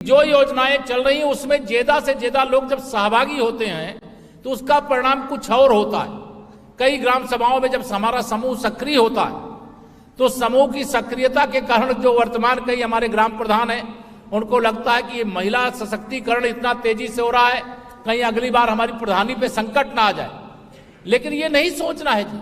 जो योजनाएं चल रही हैं उसमें ज्यादा से ज्यादा लोग जब सहभागी होते हैं तो उसका परिणाम कुछ और होता है। कई ग्राम सभाओं में जब हमारा समूह सक्रिय होता है तो समूह की सक्रियता के कारण जो वर्तमान कई हमारे ग्राम प्रधान हैं उनको लगता है कि ये महिला सशक्तिकरण इतना तेजी से हो रहा है, कहीं अगली बार हमारी प्रधानी पे संकट ना आ जाए। लेकिन ये नहीं सोचना है जी,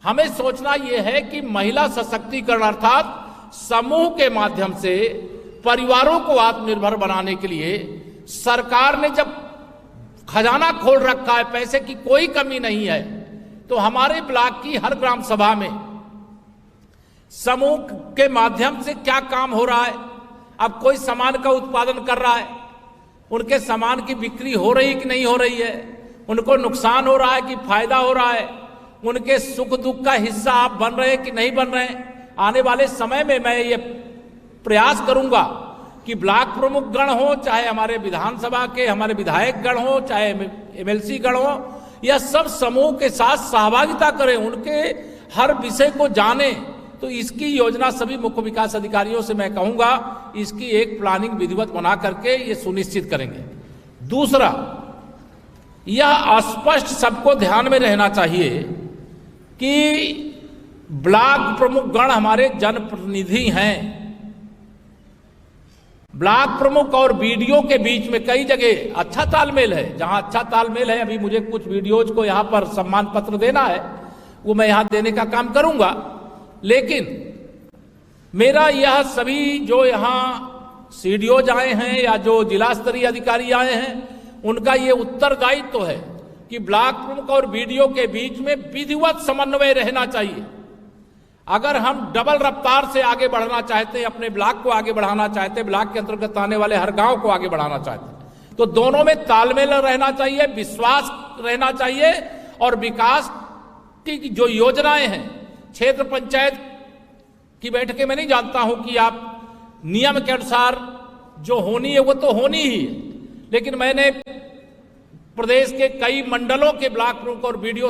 हमें सोचना ये है कि महिला सशक्तिकरण अर्थात समूह के माध्यम से परिवारों को आत्मनिर्भर बनाने के लिए सरकार ने जब खजाना खोल रखा है, पैसे की कोई कमी नहीं है, तो हमारे ब्लॉक की हर ग्राम सभा में समूह के माध्यम से क्या काम हो रहा है। अब कोई सामान का उत्पादन कर रहा है, उनके सामान की बिक्री हो रही कि नहीं हो रही है, उनको नुकसान हो रहा है कि फायदा हो रहा है, उनके सुख दुख का हिस्सा आप बन रहे हैं कि नहीं बन रहे हैं। आने वाले समय में मैं ये प्रयास करूंगा कि ब्लॉक प्रमुख गण हो, चाहे हमारे विधानसभा के हमारे विधायक गण हो, चाहे एमएलसी गण हो, यह सब समूह के साथ सहभागिता करें, उनके हर विषय को जाने। तो इसकी योजना सभी मुख्य विकास अधिकारियों से मैं कहूंगा इसकी एक प्लानिंग विधिवत बना करके ये सुनिश्चित करेंगे। दूसरा, यह स्पष्ट सबको ध्यान में रहना चाहिए कि ब्लॉक प्रमुख गण हमारे जनप्रतिनिधि हैं। ब्लॉक प्रमुख और बीडीओ के बीच में कई जगह अच्छा तालमेल है। जहां अच्छा तालमेल है, अभी मुझे कुछ वीडियोज को यहां पर सम्मान पत्र देना है, वो मैं यहां देने का काम करूंगा। लेकिन मेरा यह सभी जो यहां सीडीओज आए हैं या जो जिला स्तरीय अधिकारी आए हैं, उनका ये उत्तरदायित्व तो है कि ब्लॉक प्रमुख और बीडीओ के बीच में विधिवत समन्वय रहना चाहिए। अगर हम डबल रफ्तार से आगे बढ़ना चाहते हैं, अपने ब्लॉक को आगे बढ़ाना चाहते हैं, ब्लॉक के अंतर्गत आने वाले हर गांव को आगे बढ़ाना चाहते हैं, तो दोनों में तालमेल रहना चाहिए, विश्वास रहना चाहिए। और विकास की जो योजनाएं हैं, क्षेत्र पंचायत की बैठकें मैं नहीं जानता हूं कि आप नियम के अनुसार जो होनी है वो तो होनी ही है, लेकिन मैंने प्रदेश के कई मंडलों के ब्लॉक प्रमुख और बीडीओ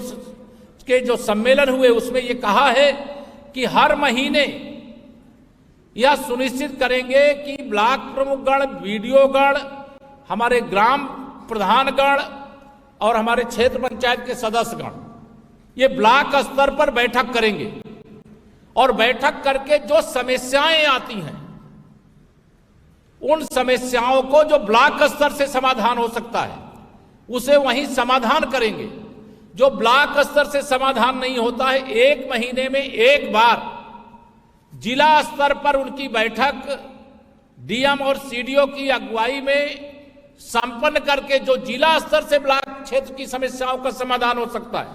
के जो सम्मेलन हुए उसमें ये कहा है कि हर महीने यह सुनिश्चित करेंगे कि ब्लॉक प्रमुख गण, बीडीओ गण, हमारे ग्राम प्रधान गण और हमारे क्षेत्र पंचायत के सदस्य गण ये ब्लॉक स्तर पर बैठक करेंगे और बैठक करके जो समस्याएं आती हैं उन समस्याओं को जो ब्लॉक स्तर से समाधान हो सकता है उसे वहीं समाधान करेंगे। जो ब्लॉक स्तर से समाधान नहीं होता है, 1 महीने में एक बार जिला स्तर पर उनकी बैठक डीएम और सीडीओ की अगुवाई में संपन्न करके जो जिला स्तर से ब्लॉक क्षेत्र की समस्याओं का समाधान हो सकता है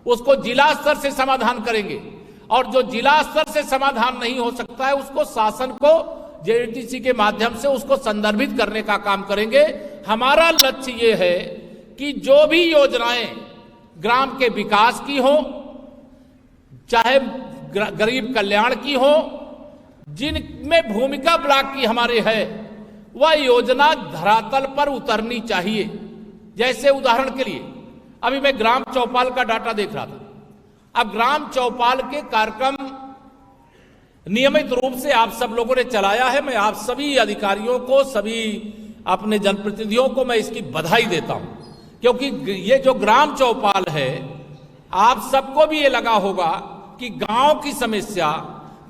उसको जिला स्तर से समाधान करेंगे, और जो जिला स्तर से समाधान नहीं हो सकता है उसको शासन को जेडीटीसी के माध्यम से उसको संदर्भित करने का काम करेंगे। हमारा लक्ष्य ये है कि जो भी योजनाएं ग्राम के विकास की हो, चाहे गरीब कल्याण की हो, जिनमें भूमिका ब्लॉक की हमारे है, वह योजना धरातल पर उतरनी चाहिए। जैसे उदाहरण के लिए अभी मैं ग्राम चौपाल का डाटा देख रहा था। अब ग्राम चौपाल के कार्यक्रम नियमित रूप से आप सब लोगों ने चलाया है। मैं आप सभी अधिकारियों को, सभी अपने जनप्रतिनिधियों को मैं इसकी बधाई देता हूं, क्योंकि ये जो ग्राम चौपाल है, आप सबको भी ये लगा होगा कि गांव की समस्या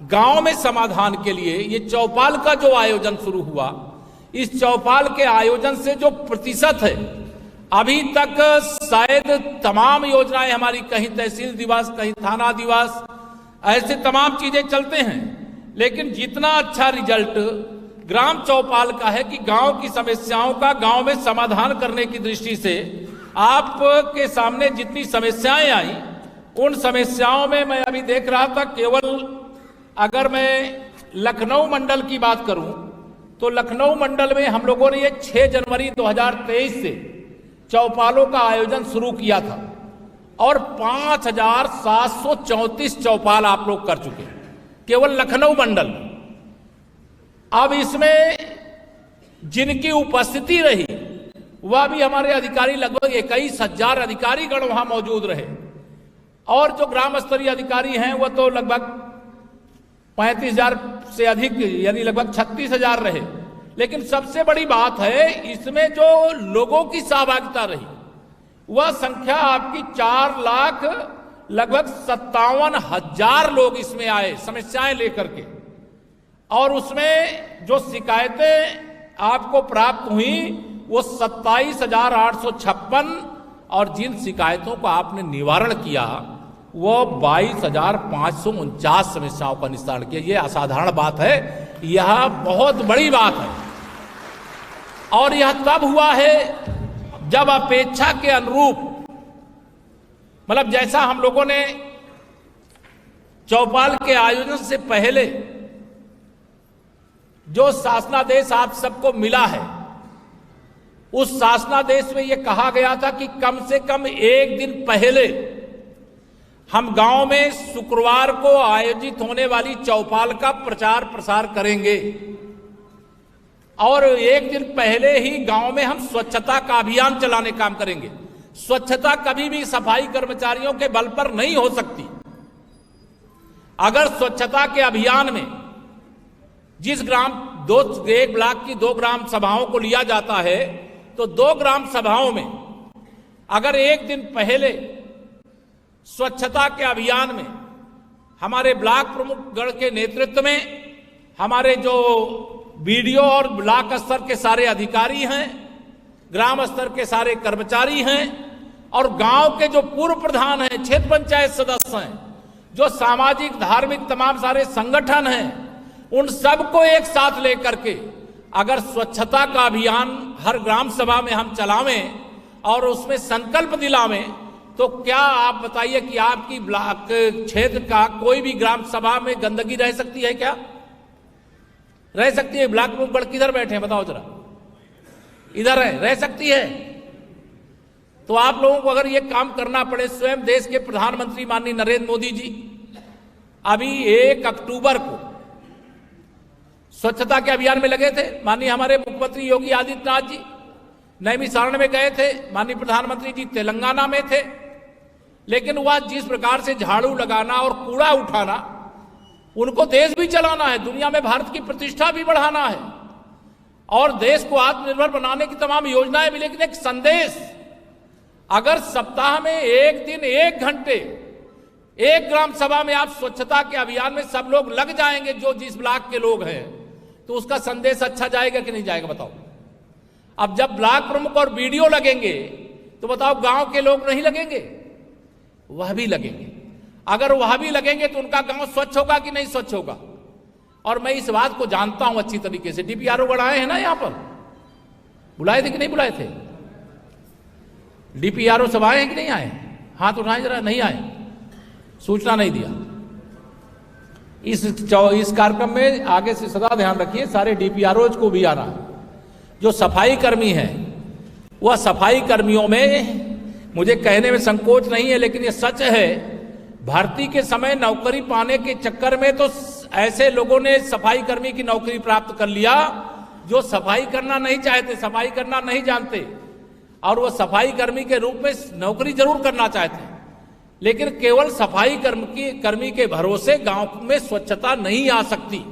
गांव में समाधान के लिए ये चौपाल का जो आयोजन शुरू हुआ, इस चौपाल के आयोजन से जो प्रतिशत है, अभी तक शायद तमाम योजनाएं हमारी, कहीं तहसील दिवस, कहीं थाना दिवस, ऐसे तमाम चीजें चलते हैं, लेकिन जितना अच्छा रिजल्ट ग्राम चौपाल का है कि गांव की समस्याओं का गांव में समाधान करने की दृष्टि से आपके सामने जितनी समस्याएं आई, उन समस्याओं में मैं अभी देख रहा था, केवल अगर मैं लखनऊ मंडल की बात करूं तो लखनऊ मंडल में हम लोगों ने ये 6 जनवरी 2023 से चौपालों का आयोजन शुरू किया था और 5734 चौपाल आप लोग कर चुके हैं केवल लखनऊ मंडल में। अब इसमें जिनकी उपस्थिति रही वह भी हमारे अधिकारी, लगभग 21,000 अधिकारी गण वहां मौजूद रहे, और जो ग्राम स्तरीय अधिकारी हैं वह तो लगभग 35,000 से अधिक, यानी लगभग 36,000 रहे। लेकिन सबसे बड़ी बात है इसमें जो लोगों की सहभागिता रही वह संख्या आपकी 4,00,000 लगभग 57,000 लोग इसमें आए समस्याएं लेकर के। और उसमें जो शिकायतें आपको प्राप्त हुई वो 27,856 और जिन शिकायतों का आपने निवारण किया वो 22,549 समस्याओं का निस्तारण किया। ये असाधारण बात है, यह बहुत बड़ी बात है। और यह तब हुआ है जब अपेक्षा के अनुरूप, मतलब जैसा हम लोगों ने चौपाल के आयोजन से पहले जो शासनादेश आप सबको मिला है, उस शासनादेश में यह कहा गया था कि कम से कम एक दिन पहले हम गांव में शुक्रवार को आयोजित होने वाली चौपाल का प्रचार प्रसार करेंगे और एक दिन पहले ही गांव में हम स्वच्छता का अभियान चलाने काम करेंगे। स्वच्छता कभी भी सफाई कर्मचारियों के बल पर नहीं हो सकती। अगर स्वच्छता के अभियान में जिस एक ब्लॉक की 2 ग्राम सभाओं को लिया जाता है तो 2 ग्राम सभाओं में अगर एक दिन पहले स्वच्छता के अभियान में हमारे ब्लॉक प्रमुख गण के नेतृत्व में हमारे जो बीडीओ और ब्लॉक स्तर के सारे अधिकारी हैं, ग्राम स्तर के सारे कर्मचारी हैं और गांव के जो पूर्व प्रधान हैं, क्षेत्र पंचायत सदस्य हैं, जो सामाजिक धार्मिक तमाम सारे संगठन हैं, उन सबको एक साथ लेकर के अगर स्वच्छता का अभियान हर ग्राम सभा में हम चलावें और उसमें संकल्प दिलावें तो क्या आप बताइए कि आपकी ब्लॉक क्षेत्र का कोई भी ग्राम सभा में गंदगी रह सकती है? क्या रह सकती है? ब्लॉक प्रमुख गण किधर बैठे हैं बताओ जरा, इधर है, रह सकती है? तो आप लोगों को अगर ये काम करना पड़े, स्वयं देश के प्रधानमंत्री माननीय नरेंद्र मोदी जी अभी 1 अक्टूबर को स्वच्छता के अभियान में लगे थे। माननीय हमारे मुख्यमंत्री योगी आदित्यनाथ जी नैमिषारण्य में गए थे, माननीय प्रधानमंत्री जी तेलंगाना में थे, लेकिन वह जिस प्रकार से झाड़ू लगाना और कूड़ा उठाना, उनको देश भी चलाना है, दुनिया में भारत की प्रतिष्ठा भी बढ़ाना है और देश को आत्मनिर्भर बनाने की तमाम योजनाएं भी। लेकिन एक संदेश, अगर सप्ताह में एक दिन 1 घंटे 1 ग्राम सभा में आप स्वच्छता के अभियान में सब लोग लग जाएंगे, जो जिस ब्लॉक के लोग हैं, तो उसका संदेश अच्छा जाएगा कि नहीं जाएगा बताओ? अब जब ब्लॉक प्रमुख और बीडीओ लगेंगे तो बताओ गांव के लोग नहीं लगेंगे? वह भी लगेंगे। अगर वह भी लगेंगे तो उनका गांव स्वच्छ होगा कि नहीं स्वच्छ होगा? और मैं इस बात को जानता हूं अच्छी तरीके से। डीपीआरओ गण आए हैं ना, यहां पर बुलाए थे कि नहीं बुलाए थे? डीपीआरओ सब आए हैं कि नहीं आए? हाथ उठाए जरा। नहीं आए, सूचना नहीं दिया। इस कार्यक्रम में आगे से सदा ध्यान रखिए, सारे डीपीआरओ को भी आना है। जो सफाई कर्मी हैं, वह सफाई कर्मियों में मुझे कहने में संकोच नहीं है, लेकिन यह सच है, भर्ती के समय नौकरी पाने के चक्कर में तो ऐसे लोगों ने सफाई कर्मी की नौकरी प्राप्त कर लिया जो सफाई करना नहीं चाहते, सफाई करना नहीं जानते, और वह सफाई कर्मी के रूप में नौकरी जरूर करना चाहते हैं, लेकिन केवल सफाई कर्मी के भरोसे गांव में स्वच्छता नहीं आ सकती।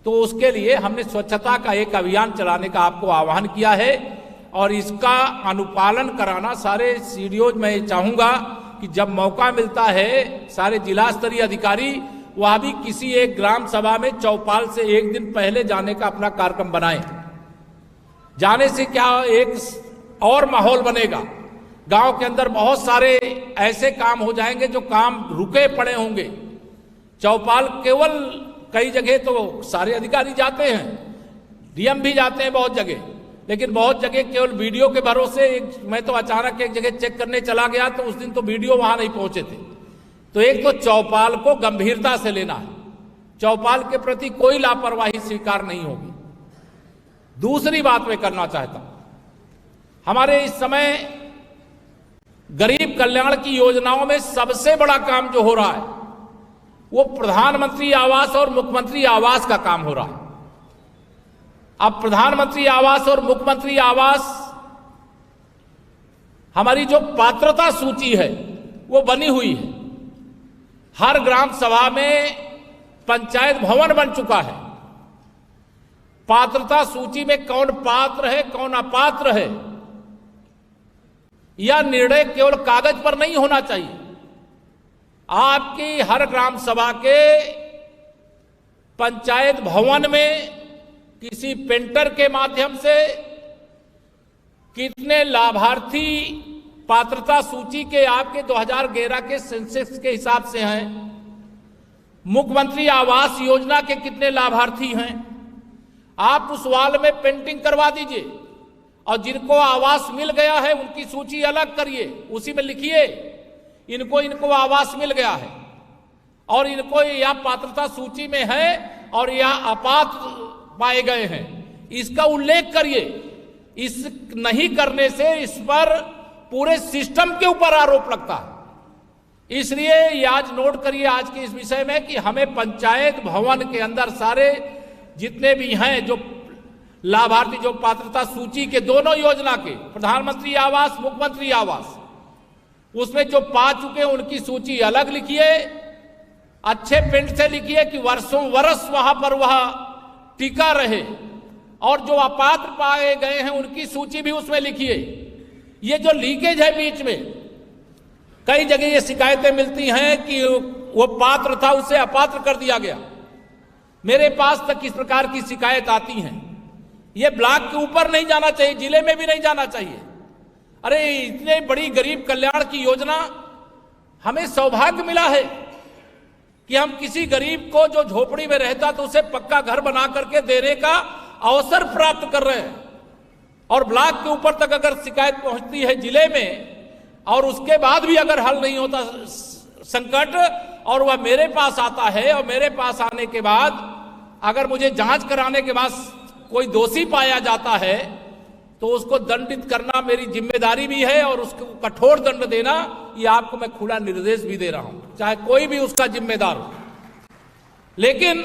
तो उसके लिए हमने स्वच्छता का एक अभियान चलाने का आपको आह्वान किया है और इसका अनुपालन कराना सारे सीडीओ, मैं चाहूंगा कि जब मौका मिलता है सारे जिला स्तरीय अधिकारी वह भी किसी एक ग्राम सभा में चौपाल से एक दिन पहले जाने का अपना कार्यक्रम बनाएं। जाने से क्या एक और माहौल बनेगा, गांव के अंदर बहुत सारे ऐसे काम हो जाएंगे जो काम रुके पड़े होंगे। चौपाल केवल कई जगह तो सारे अधिकारी जाते हैं, डीएम भी जाते हैं बहुत जगह, लेकिन बहुत जगह केवल वीडियो के भरोसे। मैं तो अचानक एक जगह चेक करने चला गया तो उस दिन तो वीडियो वहां नहीं पहुंचे थे। तो एक तो चौपाल को गंभीरता से लेना है, चौपाल के प्रति कोई लापरवाही स्वीकार नहीं होगी। दूसरी बात मैं करना चाहता हूं, हमारे इस समय गरीब कल्याण की योजनाओं में सबसे बड़ा काम जो हो रहा है वो प्रधानमंत्री आवास और मुख्यमंत्री आवास का काम हो रहा है। अब प्रधानमंत्री आवास और मुख्यमंत्री आवास, हमारी जो पात्रता सूची है वो बनी हुई है। हर ग्राम सभा में पंचायत भवन बन चुका है। पात्रता सूची में कौन पात्र है कौन अपात्र है, यह निर्णय केवल कागज पर नहीं होना चाहिए। आपकी हर ग्राम सभा के पंचायत भवन में किसी पेंटर के माध्यम से कितने लाभार्थी पात्रता सूची के आपके 2011 के सेंसस के हिसाब से हैं, मुख्यमंत्री आवास योजना के कितने लाभार्थी हैं, आप उस वाल में पेंटिंग करवा दीजिए और जिनको आवास मिल गया है उनकी सूची अलग करिए, उसी में लिखिए इनको आवास मिल गया है और इनको यह पात्रता सूची में है और यह अपात्र पाए गए हैं, इसका उल्लेख करिए। इस नहीं करने से इस पर पूरे सिस्टम के ऊपर आरोप लगता है। इसलिए ये आज नोट करिए आज के इस विषय में कि हमें पंचायत भवन के अंदर सारे जितने भी हैं जो लाभार्थी, जो पात्रता सूची के दोनों योजना के, प्रधानमंत्री आवास, मुख्यमंत्री आवास, उसमें जो पा चुके हैं उनकी सूची अलग लिखिए, अच्छे पेंट से लिखिए कि वर्षों वर्ष वहां पर वह टिका रहे, और जो अपात्र पाए गए हैं उनकी सूची भी उसमें लिखिए। ये जो लीकेज है बीच में, कई जगह ये शिकायतें मिलती हैं कि वो पात्र था उसे अपात्र कर दिया गया, मेरे पास तक इस प्रकार की शिकायत आती हैं। ये ब्लॉक के ऊपर नहीं जाना चाहिए, जिले में भी नहीं जाना चाहिए। अरे इतने बड़ी गरीब कल्याण की योजना, हमें सौभाग्य मिला है कि हम किसी गरीब को जो झोपड़ी में रहता तो उसे पक्का घर बना करके देने का अवसर प्राप्त कर रहे हैं, और ब्लॉक के ऊपर तक अगर शिकायत पहुंचती है जिले में और उसके बाद भी अगर हल नहीं होता संकट और वह मेरे पास आता है, और मेरे पास आने के बाद अगर मुझे जांच कराने के बाद कोई दोषी पाया जाता है तो उसको दंडित करना मेरी जिम्मेदारी भी है, और उसको कठोर दंड देना ये आपको मैं खुला निर्देश भी दे रहा हूं, चाहे कोई भी उसका जिम्मेदार हो। लेकिन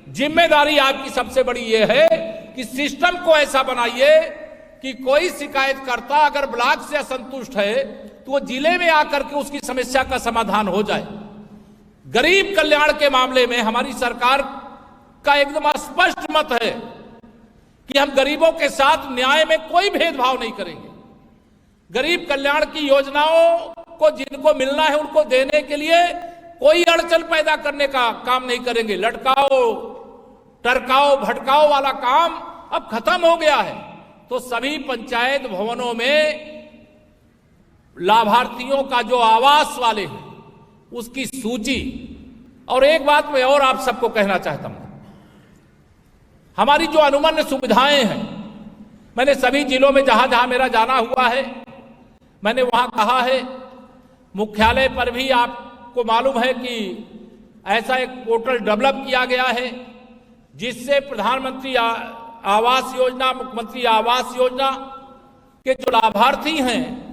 जिम्मेदारी आपकी सबसे बड़ी ये है कि सिस्टम को ऐसा बनाइए कि कोई शिकायतकर्ता अगर ब्लॉक से असंतुष्ट है तो वो जिले में आकर के उसकी समस्या का समाधान हो जाए। गरीब कल्याण के मामले में हमारी सरकार का एकदम स्पष्ट मत है कि हम गरीबों के साथ न्याय में कोई भेदभाव नहीं करेंगे। गरीब कल्याण की योजनाओं को जिनको मिलना है उनको देने के लिए कोई अड़चन पैदा करने का काम नहीं करेंगे। लटकाओ, टरकाओ, भटकाओ वाला काम अब खत्म हो गया है। तो सभी पंचायत भवनों में लाभार्थियों का जो आवास वाले हैं उसकी सूची, और एक बात मैं और आप सबको कहना चाहता हूं, हमारी जो अनुमन्य सुविधाएं हैं, मैंने सभी जिलों में जहां जहां मेरा जाना हुआ है मैंने वहां कहा है, मुख्यालय पर भी आपको मालूम है कि ऐसा एक पोर्टल डेवलप किया गया है जिससे प्रधानमंत्री आवास योजना, मुख्यमंत्री आवास योजना के जो लाभार्थी हैं